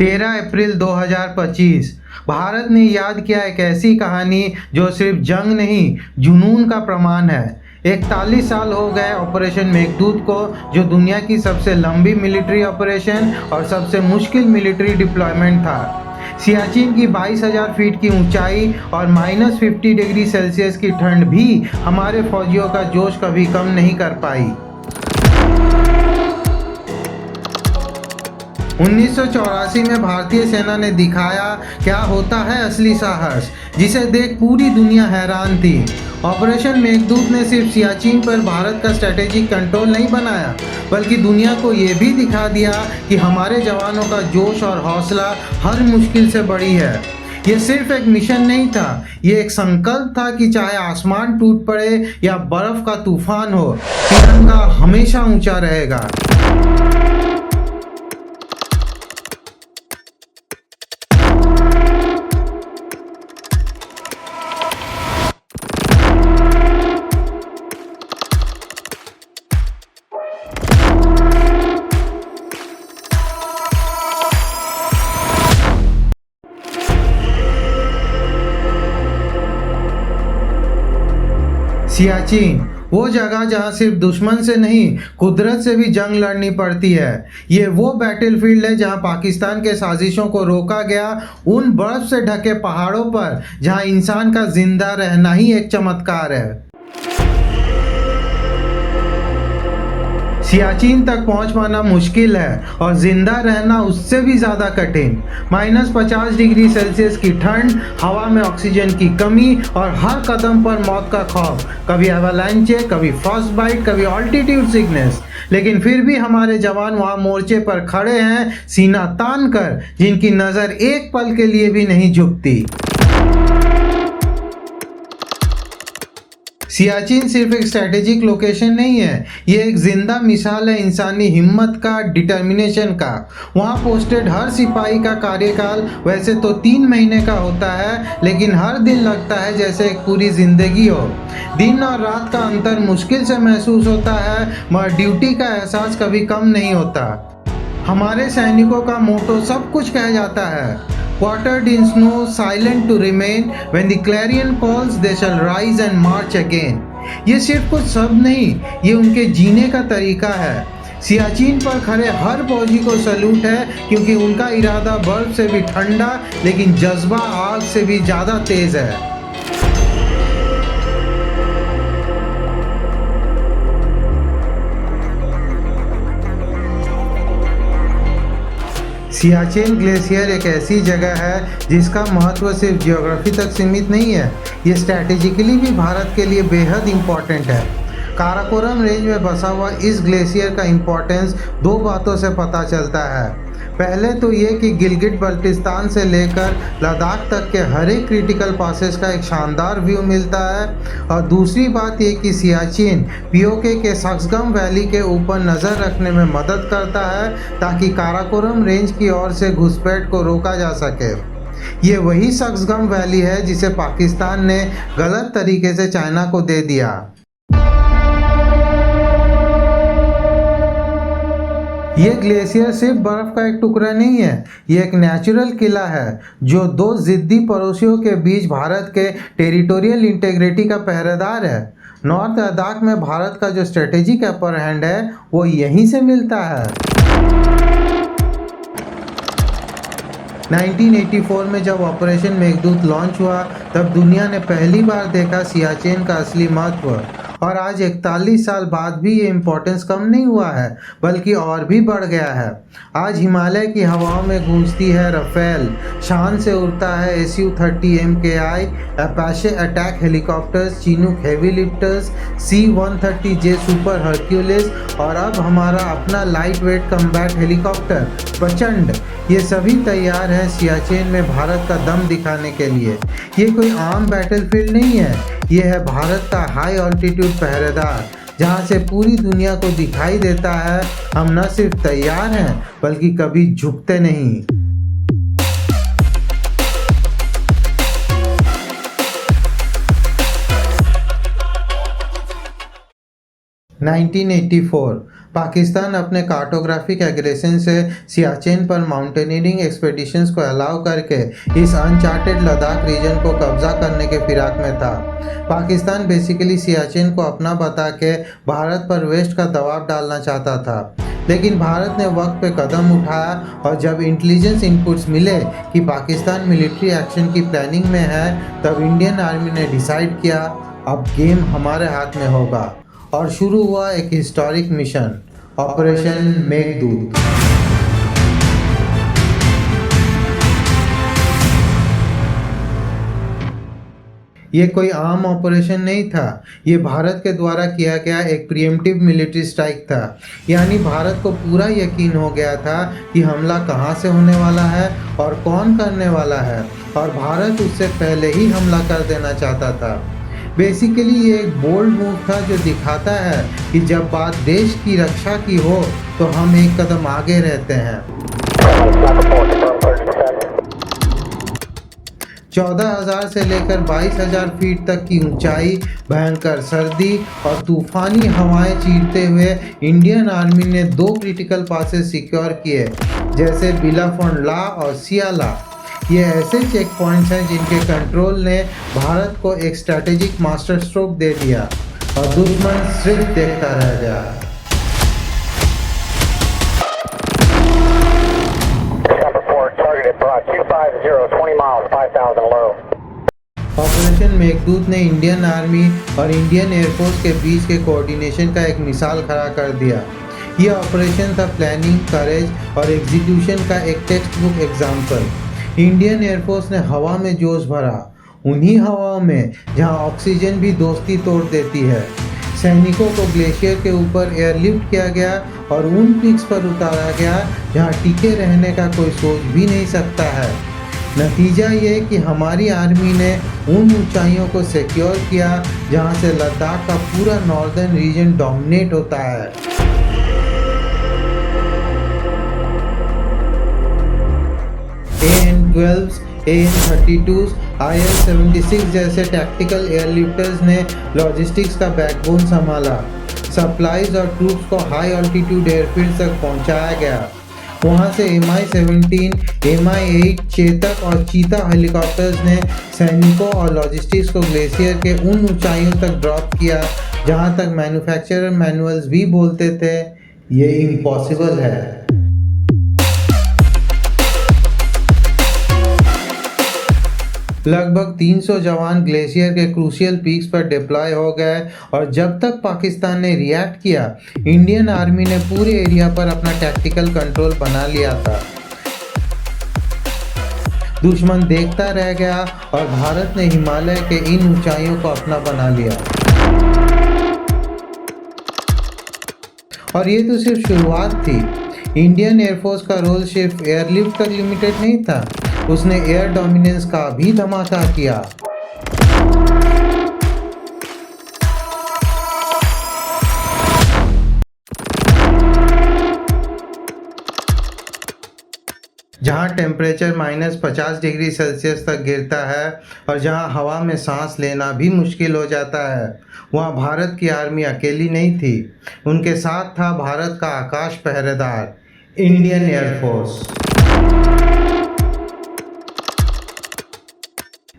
13 अप्रैल 2025 भारत ने याद किया एक ऐसी कहानी जो सिर्फ जंग नहीं जुनून का प्रमाण है। 41 साल हो गए ऑपरेशन मेघदूत को, जो दुनिया की सबसे लंबी मिलिट्री ऑपरेशन और सबसे मुश्किल मिलिट्री डिप्लॉयमेंट था। सियाचिन की 22,000 फीट की ऊंचाई और -50 डिग्री सेल्सियस की ठंड भी हमारे फौजियों का जोश कभी कम नहीं कर पाई। 1984 में भारतीय सेना ने दिखाया क्या होता है असली साहस, जिसे देख पूरी दुनिया हैरान थी। ऑपरेशन मेघदूत ने सिर्फ सियाचिन पर भारत का स्ट्रेटेजिक कंट्रोल नहीं बनाया, बल्कि दुनिया को ये भी दिखा दिया कि हमारे जवानों का जोश और हौसला हर मुश्किल से बड़ी है। ये सिर्फ एक मिशन नहीं था, ये एक संकल्प था कि चाहे आसमान टूट पड़े या बर्फ का तूफान हो, तिरंगा हमेशा ऊंचा रहेगा। सियाचिन वो जगह जहां सिर्फ दुश्मन से नहीं कुदरत से भी जंग लड़नी पड़ती है। ये वो बैटलफील्ड है जहां पाकिस्तान के साजिशों को रोका गया, उन बर्फ से ढके पहाड़ों पर जहां इंसान का जिंदा रहना ही एक चमत्कार है। सियाचिन तक पहुंच पाना मुश्किल है और जिंदा रहना उससे भी ज़्यादा कठिन। -50 डिग्री सेल्सियस की ठंड, हवा में ऑक्सीजन की कमी और हर कदम पर मौत का खौफ, कभी एवालांचे, कभी फ्रॉस्ट बाइट, कभी ऑल्टीट्यूड सिकनेस। लेकिन फिर भी हमारे जवान वहाँ मोर्चे पर खड़े हैं, सीना तान कर, जिनकी नज़र एक पल के लिए भी नहीं झुकती। सियाचिन सिर्फ एक स्ट्रैटेजिक लोकेशन नहीं है, ये एक जिंदा मिसाल है इंसानी हिम्मत का, डिटर्मिनेशन का। वहाँ पोस्टेड हर सिपाही का कार्यकाल वैसे तो 3 महीने का होता है, लेकिन हर दिन लगता है जैसे एक पूरी जिंदगी हो। दिन और रात का अंतर मुश्किल से महसूस होता है, मगर ड्यूटी का एहसास कभी कम नहीं होता। हमारे सैनिकों का मोटो सब कुछ कह जाता है, quartered in snow, silent to remain, when the clarion calls they shall rise and march again। ये सिर्फ कुछ शब्द नहीं, ये उनके जीने का तरीका है। सियाचिन पर खड़े हर फौजी को सैल्यूट है, क्योंकि उनका इरादा बर्फ से भी ठंडा, लेकिन जज्बा आग से भी ज़्यादा तेज है। सियाचिन ग्लेशियर एक ऐसी जगह है जिसका महत्व सिर्फ जियोग्राफी तक सीमित नहीं है, ये स्ट्रैटेजिकली भी भारत के लिए बेहद इम्पॉर्टेंट है। काराकोरम रेंज में बसा हुआ इस ग्लेशियर का इम्पोर्टेंस 2 बातों से पता चलता है। पहले तो ये कि गिलगिट बल्टिस्तान से लेकर लद्दाख तक के हर एक क्रिटिकल पासेस का एक शानदार व्यू मिलता है, और दूसरी बात ये कि सियाचिन पीओके के सक्सगम वैली के ऊपर नज़र रखने में मदद करता है, ताकि काराकोरम रेंज की ओर से घुसपैठ को रोका जा सके। ये वही सक्सगम वैली है जिसे पाकिस्तान ने गलत तरीके से चाइना को दे दिया। ये ग्लेशियर सिर्फ बर्फ का एक टुकड़ा नहीं है, ये एक नेचुरल किला है जो 2 जिद्दी पड़ोसियों के बीच भारत के टेरिटोरियल इंटेग्रिटी का पहरेदार है। नॉर्थ लद्दाख में भारत का जो स्ट्रेटेजिक अपर हैंड है वो यहीं से मिलता है। 1984 में जब ऑपरेशन मेघदूत लॉन्च हुआ, तब दुनिया ने पहली बार देखा सियाचिन का असली महत्व, और आज 41 साल बाद भी ये इम्पोर्टेंस कम नहीं हुआ है, बल्कि और भी बढ़ गया है। आज हिमालय की हवाओं में गूंजती है रफेल, शान से उड़ता है SU-30 MKI, Apache attack helicopters, Chinook heavy lifters, C-130J super Hercules, और अब हमारा अपना लाइट वेट कम्बैट हेलीकॉप्टर प्रचंड। ये सभी तैयार हैं सियाचिन में भारत का दम दिखाने के लिए। ये कोई आम बैटलफील्ड नहीं है, ये है भारत का हाई ऑल्टीट्यूड पहरेदार, जहाँ से पूरी दुनिया को दिखाई देता है हम न सिर्फ तैयार हैं, बल्कि कभी झुकते नहीं। 1984 पाकिस्तान अपने कार्टोग्राफिक एग्रेशन से सियाचिन पर माउंटेनियरिंग एक्सपेडिशंस को अलाउ करके इस अनचार्टेड लद्दाख रीजन को कब्जा करने के फिराक में था। पाकिस्तान बेसिकली सियाचिन को अपना बता के भारत पर वेस्ट का दबाव डालना चाहता था, लेकिन भारत ने वक्त पे कदम उठाया और जब इंटेलिजेंस इनपुट्स मिले कि पाकिस्तान मिलिट्री एक्शन की प्लानिंग में है, तब इंडियन आर्मी ने डिसाइड किया अब गेम हमारे हाथ में होगा और शुरू हुआ एक हिस्टोरिक मिशन, ऑपरेशन मेघदूत। ये कोई आम ऑपरेशन नहीं था, ये भारत के द्वारा किया गया एक प्रीएम्प्टिव मिलिट्री स्ट्राइक था। यानी भारत को पूरा यकीन हो गया था कि हमला कहाँ से होने वाला है और कौन करने वाला है, और भारत उससे पहले ही हमला कर देना चाहता था। बेसिकली ये एक बोल्ड मूव था जो दिखाता है कि जब बात देश की रक्षा की हो तो हम एक कदम आगे रहते हैं। 14,000 से लेकर 22,000 फीट तक की ऊंचाई, भयंकर सर्दी और तूफानी हवाएं चीरते हुए इंडियन आर्मी ने 2 क्रिटिकल पासेस सिक्योर किए, जैसे बिलाफोंडला और सियाला। ये ऐसे चेक पॉइंट्स हैं जिनके कंट्रोल ने भारत को एक स्ट्रैटेजिक मास्टर स्ट्रोक दे दिया और दुश्मन सिर्फ देखता रह गया। ऑपरेशन मेघदूत ने इंडियन आर्मी और इंडियन एयरफोर्स के बीच के कोऑर्डिनेशन का एक मिसाल खड़ा कर दिया। यह ऑपरेशन था प्लानिंग, करेज और एग्जीक्यूशन का एक text book example. Indian air force ने हवा में जोश भरा, उन्हीं हवाओं में जहां ऑक्सीजन भी दोस्ती तोड़ देती है। सैनिकों को ग्लेशियर के ऊपर एयरलिफ्ट किया गया और उन पीक्स पर उतारा गया जहां टिके रहने का कोई सोच भी नहीं सकता है। नतीजा ये कि हमारी आर्मी ने उन ऊंचाइयों को सिक्योर किया जहां से लद्दाख का पूरा नॉर्दर्न रीजन डोमिनेट होता है। AN-12s, AN-32s, IL-76 जैसे टैक्टिकल एयरलिफ्टर्स ने लॉजिस्टिक्स का बैकबोन संभाला। सप्लाईज और ट्रूप्स को हाई ऑल्टीट्यूड एयरफील्ड तक पहुंचाया गया। वहां से MI-17, MI-8, चेतक और चीता हेलीकॉप्टर्स ने सैनिकों और लॉजिस्टिक्स को ग्लेशियर के उन ऊंचाइयों तक ड्रॉप किया जहां तक मैन्युफैक्चरर मैनुअल्स भी बोलते थे ये इम्पॉसिबल है। लगभग 300 जवान ग्लेशियर के क्रूशियल पीक्स पर डिप्लॉय हो गए और जब तक पाकिस्तान ने रिएक्ट किया, इंडियन आर्मी ने पूरे एरिया पर अपना टैक्टिकल कंट्रोल बना लिया था। दुश्मन देखता रह गया और भारत ने हिमालय के इन ऊंचाइयों को अपना बना लिया। और ये तो सिर्फ शुरुआत थी। इंडियन एयरफोर्स का रोल सिर्फ एयरलिफ्ट तक लिमिटेड नहीं था, उसने एयर डोमिनेंस का भी धमाका किया। जहां टेम्परेचर -50 डिग्री सेल्सियस तक गिरता है और जहां हवा में सांस लेना भी मुश्किल हो जाता है, वहां भारत की आर्मी अकेली नहीं थी। उनके साथ था भारत का आकाश पहरेदार, इंडियन एयरफोर्स।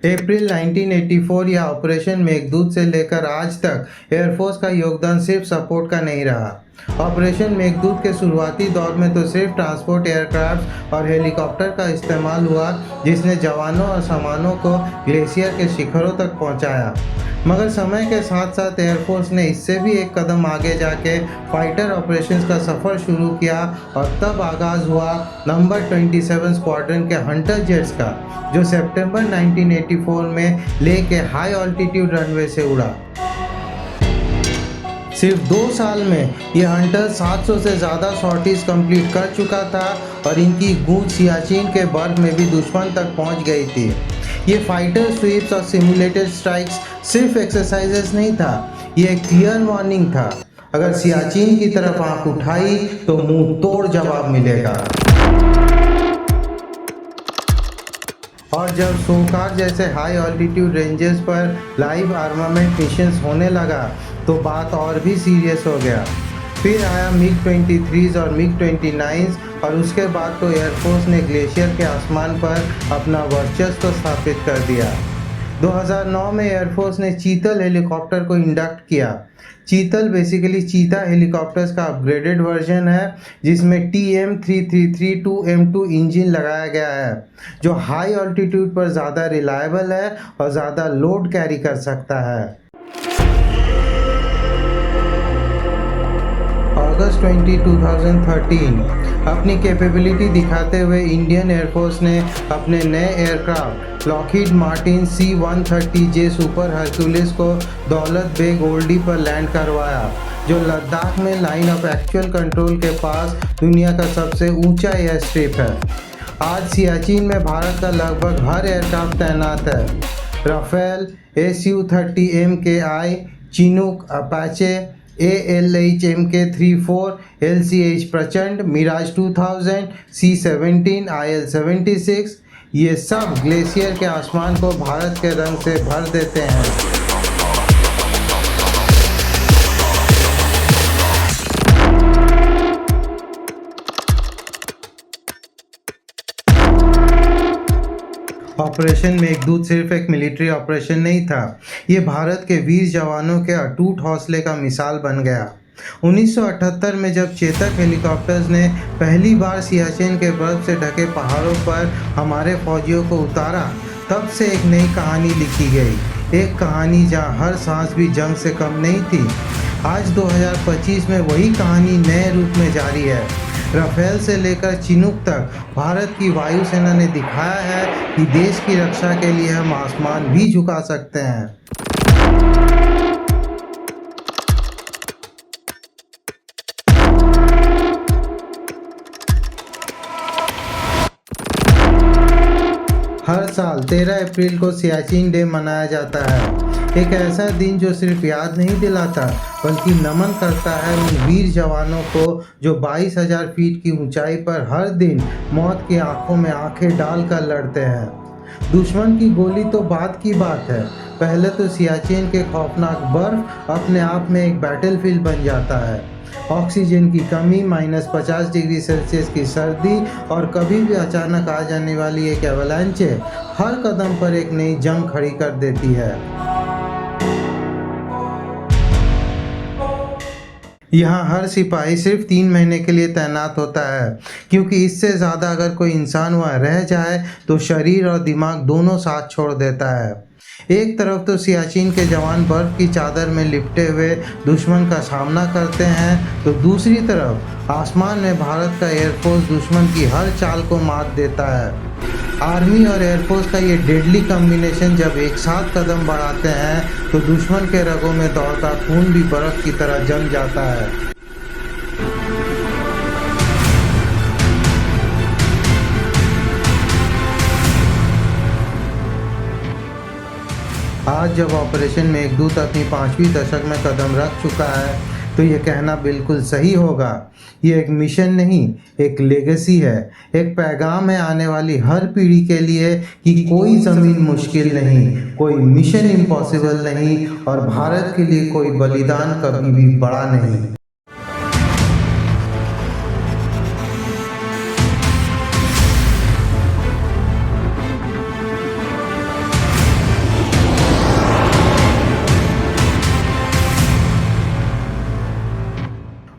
अप्रैल 1984 या ऑपरेशन मेघदूत से लेकर आज तक एयरफोर्स का योगदान सिर्फ सपोर्ट का नहीं रहा। ऑपरेशन मेघदूत के शुरुआती दौर में तो सिर्फ ट्रांसपोर्ट एयरक्राफ्ट और हेलीकॉप्टर का इस्तेमाल हुआ, जिसने जवानों और सामानों को ग्लेशियर के शिखरों तक पहुंचाया। मगर समय के साथ साथ एयरफोर्स ने इससे भी एक कदम आगे जाके फाइटर ऑपरेशंस का सफ़र शुरू किया और तब आगाज़ हुआ नंबर 27 स्क्वाड्रन के हंटर जेट्स का, जो सितंबर 1984 में ले के हाई ऑल्टीट्यूड रनवे से उड़ा। सिर्फ 2 साल में ये हंटर 700 से ज़्यादा सॉर्टीज कंप्लीट कर चुका था और इनकी गूंज सियाचिन के बर्फ में भी दुश्मन तक पहुंच गई थी। ये फाइटर स्वीप्स और सिमुलेटेड स्ट्राइक्स सिर्फ एक्सरसाइजेस नहीं था, ये एक क्लियर वार्निंग था। अगर सियाचिन की तरफ आंख उठाई तो मुंह तोड़ जवाब मिलेगा। और जब सोकार जैसे हाई ऑल्टीट्यूड रेंजेस पर लाइव आर्मामेंट मिशंस होने लगा तो बात और भी सीरियस हो गया। फिर आया MiG-23 और MiG-29 और उसके बाद तो एयरफोर्स ने ग्लेशियर के आसमान पर अपना वर्चस्व स्थापित कर दिया। 2009 में एयरफोर्स ने चीतल हेलीकॉप्टर को इंडक्ट किया। चीतल बेसिकली चीता हेलीकॉप्टर्स का अपग्रेडेड वर्जन है जिसमें TM-333-2M2 इंजन लगाया गया है जो हाई ऑल्टीट्यूड पर ज़्यादा रिलायबल है और ज़्यादा लोड कैरी कर सकता है। अगस्त 20, 2013 अपनी कैपेबिलिटी दिखाते हुए इंडियन एयरफोर्स ने अपने नए aircraft Lockheed Martin C-130J super Hercules को दौलत बेग ओल्डी पर लैंड करवाया जो लद्दाख में लाइन ऑफ एक्चुअल कंट्रोल के पास दुनिया का सबसे ऊंचा एयर स्ट्रिप है। आज सियाचिन में भारत का लगभग हर एयरक्राफ्ट तैनात है। Rafale, Su-30 MKI, Chinook, Apache, ALH MK-34, LCH प्रचंड, मिराज 2000, C-17, IL-76 ये सब ग्लेशियर के आसमान को भारत के रंग से भर देते हैं। ऑपरेशन मेघदूत सिर्फ एक मिलिट्री ऑपरेशन नहीं था, ये भारत के वीर जवानों के अटूट हौसले का मिसाल बन गया। 1978 में जब चेतक हेलीकॉप्टर्स ने पहली बार सियाचिन के बर्फ से ढके पहाड़ों पर हमारे फौजियों को उतारा, तब से एक नई कहानी लिखी गई, एक कहानी जहां हर सांस भी जंग से कम नहीं थी। आज 2025 में वही कहानी नए रूप में जारी है। राफेल से लेकर चिनूक तक भारत की वायुसेना ने दिखाया है कि देश की रक्षा के लिए हम आसमान भी झुका सकते हैं। हर साल 13 अप्रैल को सियाचिन डे मनाया जाता है, एक ऐसा दिन जो सिर्फ याद नहीं दिलाता बल्कि नमन करता है उन वीर जवानों को जो 22,000 फीट की ऊंचाई पर हर दिन मौत की आंखों में आंखें डालकर लड़ते हैं। दुश्मन की गोली तो बात की बात है, पहले तो सियाचिन के खौफनाक बर्फ अपने आप में एक बैटलफील्ड बन जाता है। ऑक्सीजन की कमी, -50 डिग्री सेल्सियस की सर्दी और कभी भी अचानक आ जाने वाली एक एवलांचे हर कदम पर एक नई जंग खड़ी कर देती है। यहाँ हर सिपाही सिर्फ 3 महीने के लिए तैनात होता है क्योंकि इससे ज़्यादा अगर कोई इंसान वहाँ रह जाए तो शरीर और दिमाग दोनों साथ छोड़ देता है। एक तरफ तो सियाचिन के जवान बर्फ की चादर में लिपटे हुए दुश्मन का सामना करते हैं तो दूसरी तरफ आसमान में भारत का एयरफोर्स दुश्मन की हर चाल को मात देता है। आर्मी और एयरफोर्स का ये डेडली कॉम्बिनेशन जब एक साथ कदम बढ़ाते हैं तो दुश्मन के रगों में दौड़ता खून भी बर्फ की तरह जम जाता है। आज जब ऑपरेशन मेघदूत अपनी 5वीं दशक में कदम रख चुका है तो ये कहना बिल्कुल सही होगा, ये एक मिशन नहीं, एक लेगेसी है, एक पैगाम है आने वाली हर पीढ़ी के लिए कि कोई ज़मीन मुश्किल नहीं, कोई मिशन इम्पॉसिबल नहीं और भारत के लिए कोई बलिदान कभी भी बड़ा नहीं।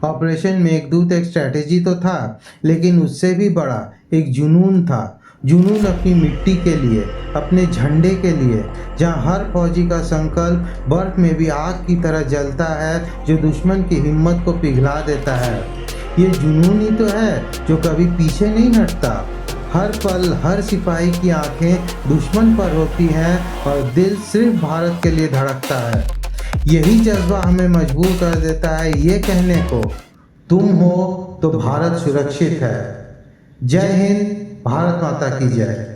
ऑपरेशन मेघदूत एक स्ट्रैटेजी तो था लेकिन उससे भी बड़ा एक जुनून था। जुनून अपनी मिट्टी के लिए, अपने झंडे के लिए, जहां हर फौजी का संकल्प बर्फ में भी आग की तरह जलता है जो दुश्मन की हिम्मत को पिघला देता है। ये जुनून ही तो है जो कभी पीछे नहीं हटता। हर पल हर सिपाही की आंखें दुश्मन पर होती हैं और दिल सिर्फ भारत के लिए धड़कता है। यही जज्बा हमें मजबूर कर देता है ये कहने को, तुम हो तो भारत सुरक्षित है। जय हिंद, भारत माता की जय।